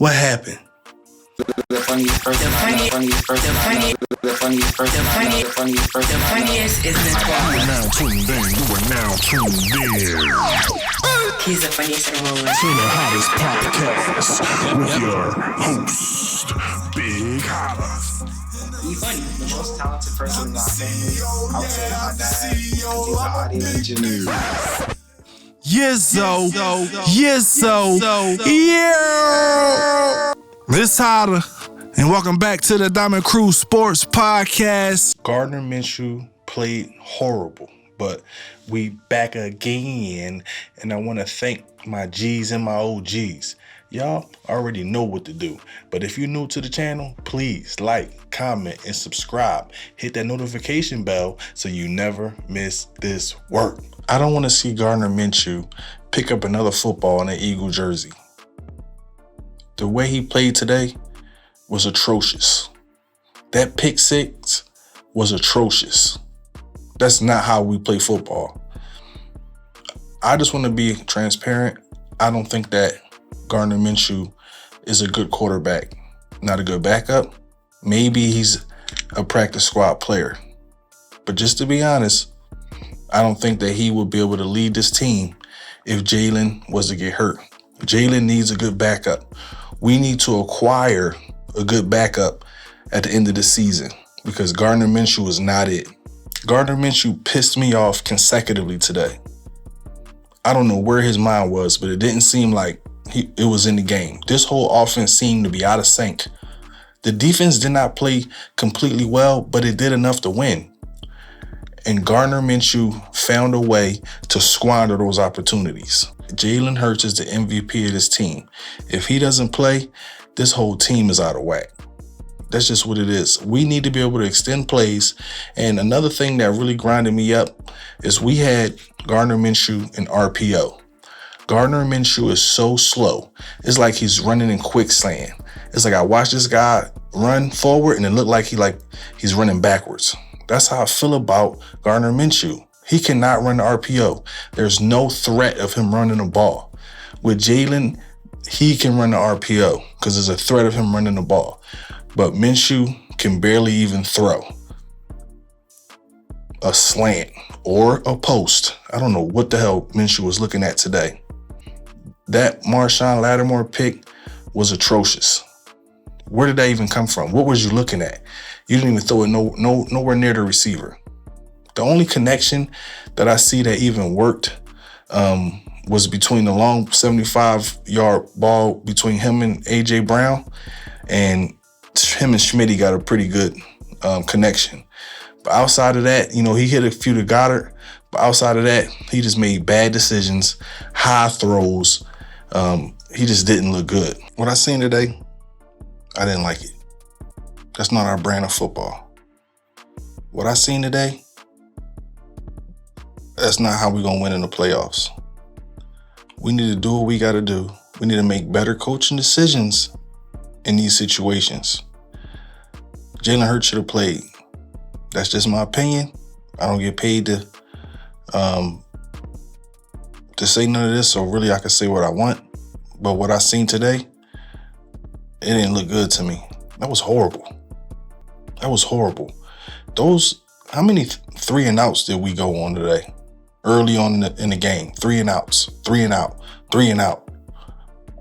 What happened? The funniest is the You are now tuned in. He's the funniest in the world. To the hottest podcast with your host, Big Holla. He's funny. The most talented person in my family. I would say my dad. He's an audio engineer. Yeah. This Hotter, and welcome back to the Diamond Crew Sports Podcast. Gardner Minshew played horrible, but we back again, and I want to thank my G's and my OGs. Y'all already know what to do, but if you're new to the channel, please like, comment, and subscribe. Hit that notification bell so you never miss this work. I don't want to see Gardner Minshew pick up another football in an Eagle jersey. The way he played today was atrocious. That pick six was atrocious. That's not how we play football. I just want to be transparent. I don't think that Gardner Minshew is a good quarterback, not a good backup. Maybe he's a practice squad player. But just to be honest, I don't think that he would be able to lead this team if Jalen was to get hurt. Jalen needs a good backup. We need to acquire a good backup at the end of the season because Gardner Minshew is not it. Gardner Minshew pissed me off consecutively today. I don't know where his mind was, but it didn't seem like it was in the game. This whole offense seemed to be out of sync. The defense did not play completely well, but it did enough to win. And Gardner Minshew found a way to squander those opportunities. Jalen Hurt is the MVP of this team. If he doesn't play, this whole team is out of whack. That's just what it is. We need to be able to extend plays. And another thing that really grinded me up is we had Gardner Minshew in RPO. Gardner Minshew is so slow. It's like he's running in quicksand. It's like I watched this guy run forward and it looked like he's running backwards. That's how I feel about Gardner Minshew. He cannot run the RPO. There's no threat of him running the ball. With Jalen, he can run the RPO because there's a threat of him running the ball. But Minshew can barely even throw a slant or a post. I don't know what the hell Minshew was looking at today. That Marshawn Lattimore pick was atrocious. Where did that even come from? What was you looking at? You didn't even throw it nowhere near the receiver. The only connection that I see that even worked was between the long 75-yard ball between him and A.J. Brown, and him and Schmitty got a pretty good connection. But outside of that, he hit a few to Goddard, but outside of that, he just made bad decisions, high throws. He just didn't look good. What I seen today, I didn't like it. That's not our brand of football. What I seen today, that's not how we're going to win in the playoffs. We need to do what we got to do. We need to make better coaching decisions in these situations. Jalen Hurt should have played. That's just my opinion. I don't get paid to say none of this, so really I can say what I want. But what I seen today, it didn't look good to me. That was horrible. How many 3 and outs did we go on today? Early on in the game, 3 and outs, 3 and out, 3 and out.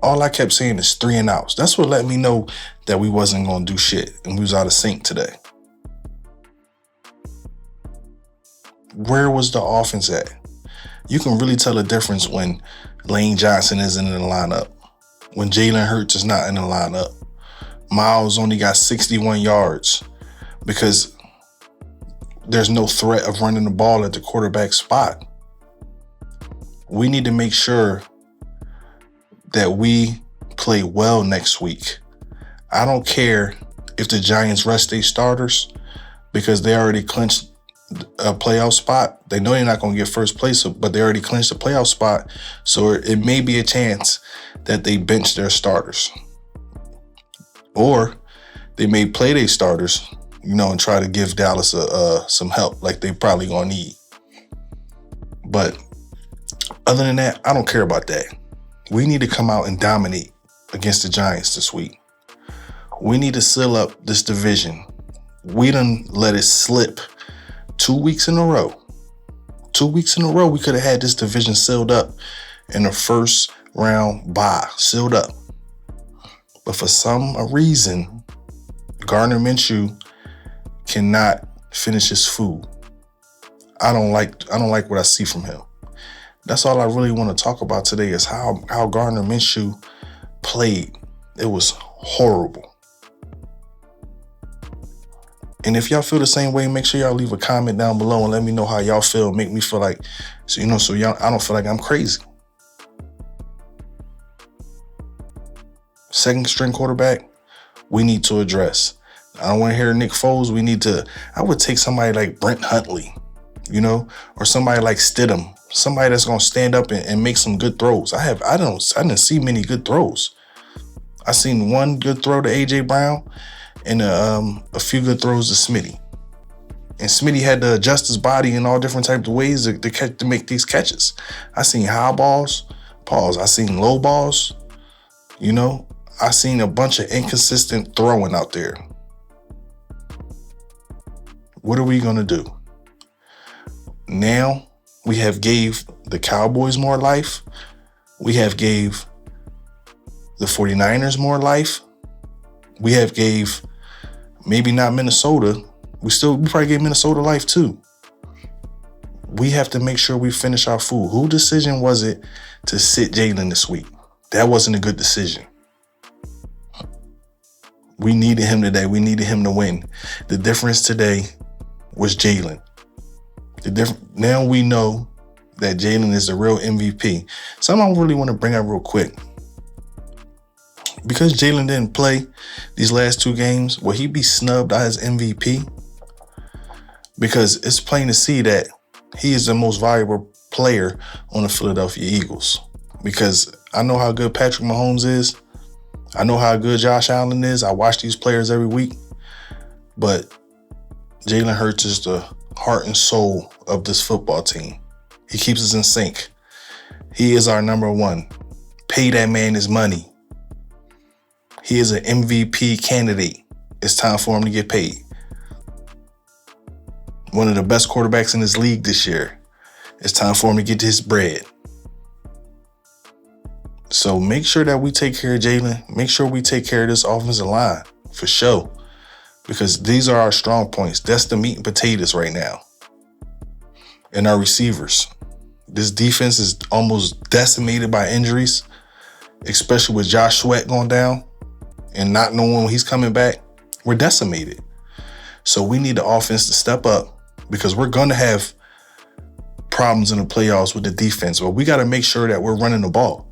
All I kept saying is 3 and outs. That's what let me know that we wasn't going to do shit and we was out of sync today. Where was the offense at? You can really tell the difference when Lane Johnson isn't in the lineup, when Jalen Hurt is not in the lineup. Miles only got 61 yards because there's no threat of running the ball at the quarterback spot. We need to make sure that we play well next week. I don't care if the Giants rest their starters because they already clinched a playoff spot. They know they're not going to get first place, but they already clinched a playoff spot. So it may be a chance that they bench their starters. Or they may play their starters, and try to give Dallas some help like they probably going to need. But other than that, I don't care about that. We need to come out and dominate against the Giants this week. We need to seal up this division. We done let it slip 2 weeks in a row. 2 weeks in a row, we could have had this division sealed up in the first round bye, sealed up. But for some reason, Gardner Minshew cannot finish his food. I don't like what I see from him. That's all I really want to talk about today is how Gardner Minshew played. It was horrible. And if y'all feel the same way, make sure y'all leave a comment down below and let me know how y'all feel. Make me feel like, so y'all, I don't feel like I'm crazy. Second string quarterback, we need to address. I don't want to hear Nick Foles. I would take somebody like Brent Huntley, or somebody like Stidham, somebody that's going to stand up and make some good throws. I didn't see many good throws. I seen one good throw to AJ Brown and a few good throws to Smitty. And Smitty had to adjust his body in all different types of ways to make these catches. I seen high balls, I seen low balls, I seen a bunch of inconsistent throwing out there. What are we going to do? Now we have gave the Cowboys more life. We have gave the 49ers more life. We have gave maybe not Minnesota. We probably gave Minnesota life too. We have to make sure we finish our food. Whose decision was it to sit Jalen this week? That wasn't a good decision. We needed him today. We needed him to win. The difference today was Jalen. Now we know that Jalen is the real MVP. Something I really want to bring up real quick. Because Jalen didn't play these last 2 games, will he be snubbed as MVP? Because it's plain to see that he is the most valuable player on the Philadelphia Eagles. Because I know how good Patrick Mahomes is. I know how good Josh Allen is. I watch these players every week. But Jalen Hurt is the heart and soul of this football team. He keeps us in sync. He is our number one. Pay that man his money. He is an MVP candidate. It's time for him to get paid. One of the best quarterbacks in this league this year. It's time for him to get his bread. So make sure that we take care of Jalen. Make sure we take care of this offensive line for sure. Because these are our strong points. That's the meat and potatoes right now. And our receivers. This defense is almost decimated by injuries, especially with Josh Sweat going down and not knowing when he's coming back. We're decimated. So we need the offense to step up because we're going to have problems in the playoffs with the defense. But we got to make sure that we're running the ball.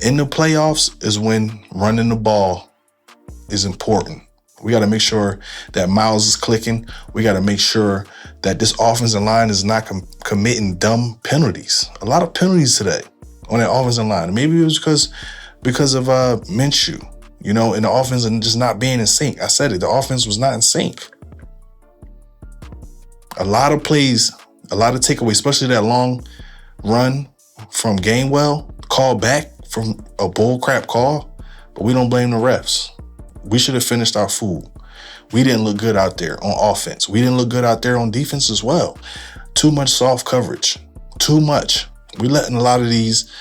In the playoffs is when running the ball is important. We got to make sure that Miles is clicking. We got to make sure that this offensive line is not committing dumb penalties. A lot of penalties today on that offensive line. Maybe it was because of Minshew, and the offense and just not being in sync. I said it. The offense was not in sync. A lot of plays, a lot of takeaways, especially that long run from Gainwell, called back from a bullcrap call, but we don't blame the refs. We should have finished our food. We didn't look good out there on offense. We didn't look good out there on defense as well. Too much soft coverage. Too much. We letting a lot of these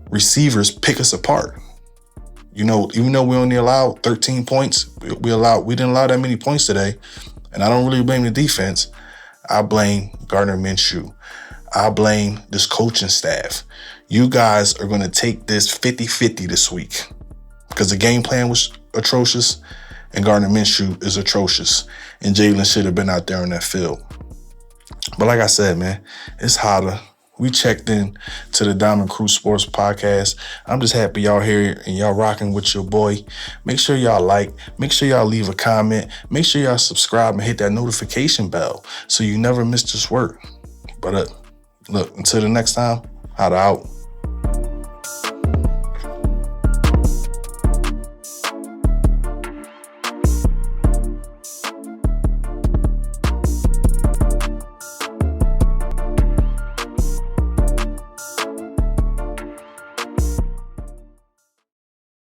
receivers pick us apart. Even though we only allowed 13 points, we didn't allow that many points today. And I don't really blame the defense. I blame Gardner Minshew. I blame this coaching staff. You guys are going to take this 50-50 this week because the game plan was atrocious and Gardner Minshew is atrocious and Jalen should have been out there on that field. But like I said, man, it's hotter. We checked in to the Diamond Crew Sports Podcast. I'm just happy y'all here and y'all rocking with your boy. Make sure y'all like. Make sure y'all leave a comment. Make sure y'all subscribe and hit that notification bell so you never miss this work. But look, until the next time, holla out.